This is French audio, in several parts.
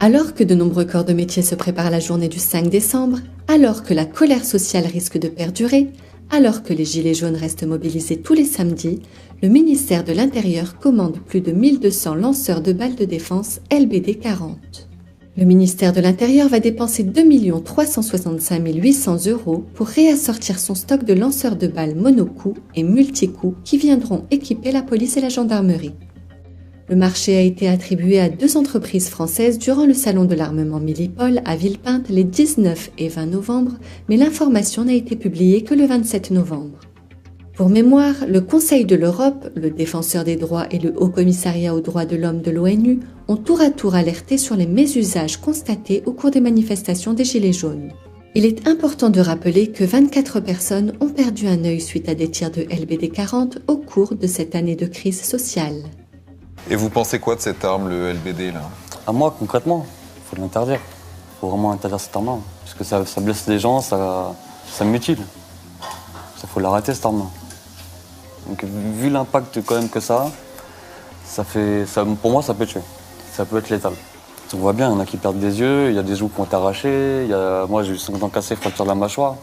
Alors que de nombreux corps de métier se préparent à la journée du 5 décembre, alors que la colère sociale risque de perdurer, alors que les Gilets jaunes restent mobilisés tous les samedis, le ministère de l'Intérieur commande plus de 1200 lanceurs de balles de défense LBD 40. Le ministère de l'Intérieur va dépenser 2 365 800 € pour réassortir son stock de lanceurs de balles monocoups et multicoups qui viendront équiper la police et la gendarmerie. Le marché a été attribué à 2 entreprises françaises durant le salon de l'armement Millipol à Villepinte les 19 et 20 novembre, mais l'information n'a été publiée que le 27 novembre. Pour mémoire, le Conseil de l'Europe, le Défenseur des droits et le Haut Commissariat aux droits de l'homme de l'ONU ont tour à tour alerté sur les mésusages constatés au cours des manifestations des Gilets jaunes. Il est important de rappeler que 24 personnes ont perdu un œil suite à des tirs de LBD 40 au cours de cette année de crise sociale. Et vous pensez quoi de cette arme, le LBD, là? À moi, concrètement, il faut l'interdire. Il faut vraiment interdire cette arme-là. Parce que ça blesse les gens, ça mutile. Il faut l'arrêter, cette arme-là. Donc, vu l'impact quand même que ça pour moi, ça peut tuer. Ça peut être létal. On voit bien, il y en a qui perdent des yeux, il y a des joues qui ont été arrachées. Moi, j'ai eu 5 dents cassées, fracture de la mâchoire.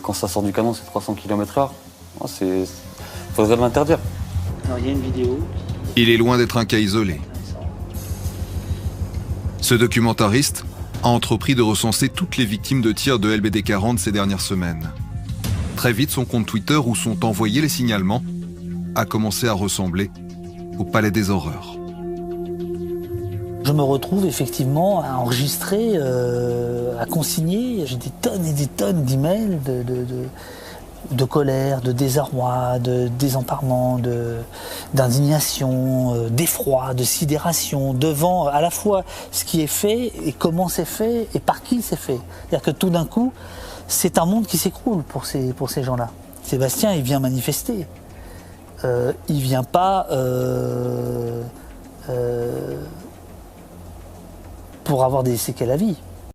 Quand ça sort du canon, c'est 300 km/h. Il faudrait l'interdire. Alors, il y a une vidéo. Il est loin d'être un cas isolé. Ce documentariste a entrepris de recenser toutes les victimes de tirs de LBD 40 ces dernières semaines. Très vite, son compte Twitter où sont envoyés les signalements a commencé à ressembler au palais des horreurs. Je me retrouve effectivement à enregistrer, à consigner. J'ai des tonnes et des tonnes d'emails de colère, de désarroi, de désemparement, d'indignation, d'effroi, de sidération devant à la fois ce qui est fait et comment c'est fait et par qui c'est fait. C'est-à-dire que tout d'un coup, c'est un monde qui s'écroule pour ces gens-là. Sébastien, il vient manifester. Il vient pas pour avoir des séquelles à vie.